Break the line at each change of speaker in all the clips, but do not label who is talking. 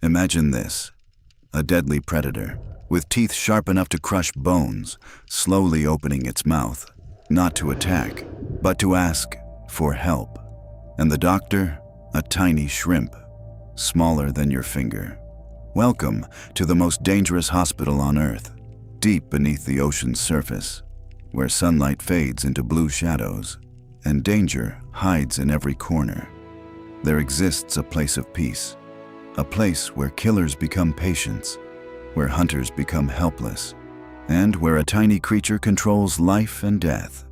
Imagine this: a deadly predator, with teeth sharp enough to crush bones, slowly opening its mouth, not to attack, but to ask for help. And the doctor, a tiny shrimp, smaller than your finger. Welcome to the most dangerous hospital on Earth, deep beneath the ocean's surface, where sunlight fades into blue shadows, and danger hides in every corner. There exists a place of peace, a place where killers become patients, where hunters become helpless, and where a tiny creature controls life and death.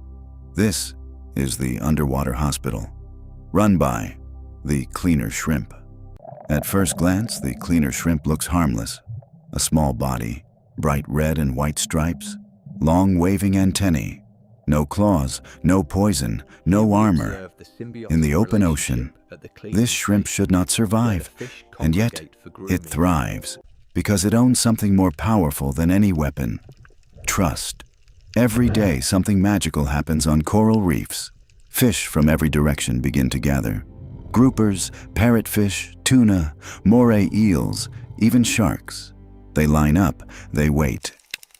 This is the underwater hospital, run by the cleaner shrimp. At first glance, the cleaner shrimp looks harmless. A small body, bright red and white stripes, long waving antennae. No claws, no poison, no armor. In the open ocean, this shrimp should not survive, and yet it thrives, because it owns something more powerful than any weapon: trust. Every day something magical happens on coral reefs. Fish from every direction begin to gather. Groupers, parrotfish, tuna, moray eels, even sharks. They line up, they wait,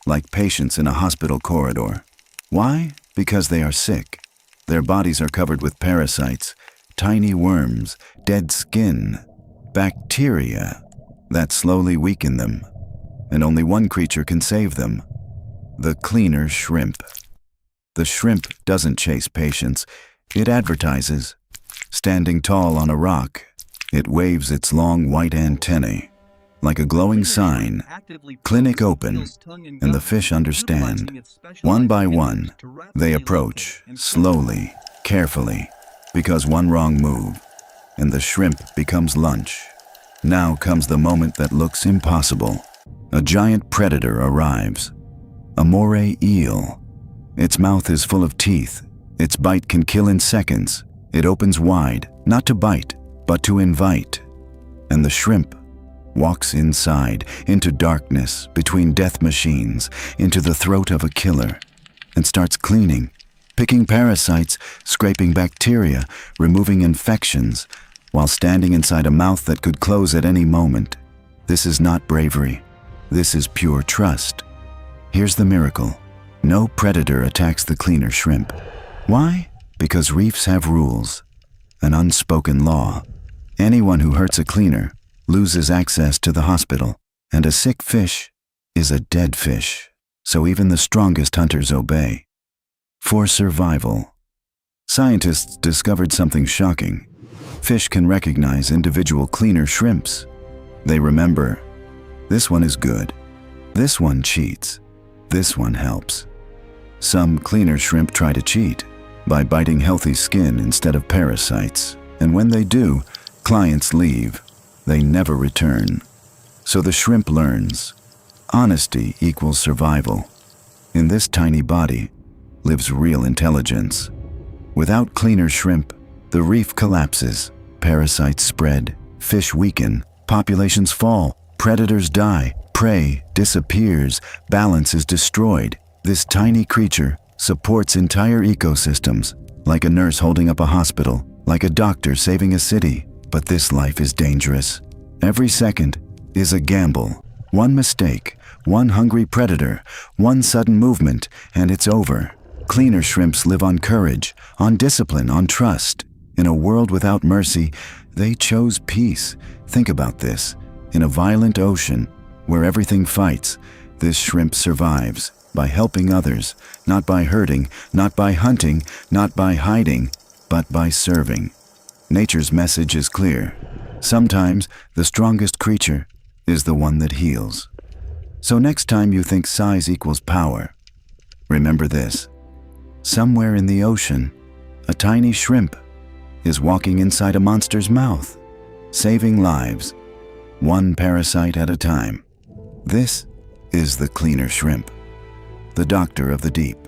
like patients in a hospital corridor. Why? Because they are sick. Their bodies are covered with parasites, tiny worms, dead skin, bacteria that slowly weaken them. And only one creature can save them: the cleaner shrimp. The shrimp doesn't chase patients, it advertises. Standing tall on a rock, it waves its long white antennae. Like a glowing sign, clinic open, and the fish understand. One by one, they approach, slowly, carefully, because one wrong move, and the shrimp becomes lunch. Now comes the moment that looks impossible. A giant predator arrives. A moray eel. Its mouth is full of teeth. Its bite can kill in seconds. It opens wide, not to bite, but to invite. And the shrimp walks inside, into darkness, between death machines, into the throat of a killer, and starts cleaning, picking parasites, scraping bacteria, removing infections, while standing inside a mouth that could close at any moment. This is not bravery. This is pure trust. Here's the miracle: no predator attacks the cleaner shrimp. Why? Because reefs have rules, an unspoken law. Anyone who hurts a cleaner loses access to the hospital, and a sick fish is a dead fish. So even the strongest hunters obey. For survival. Scientists discovered something shocking. Fish can recognize individual cleaner shrimps. They remember, this one is good, this one cheats, this one helps. Some cleaner shrimp try to cheat by biting healthy skin instead of parasites, and when they do, clients leave. They never return. So the shrimp learns, honesty equals survival. In this tiny body lives real intelligence. Without cleaner shrimp, the reef collapses, parasites spread, fish weaken, populations fall, predators die, prey disappears, balance is destroyed. This tiny creature supports entire ecosystems, like a nurse holding up a hospital, like a doctor saving a city. But this life is dangerous. Every second is a gamble. One mistake, one hungry predator, one sudden movement, and it's over. Cleaner shrimps live on courage, on discipline, on trust. In a world without mercy, they chose peace. Think about this. In a violent ocean, where everything fights, this shrimp survives by helping others, not by hurting, not by hunting, not by hiding, but by serving. Nature's message is clear. Sometimes the strongest creature is the one that heals. So next time you think size equals power, remember this: somewhere in the ocean, a tiny shrimp is walking inside a monster's mouth, saving lives, one parasite at a time. This is the cleaner shrimp, the doctor of the deep.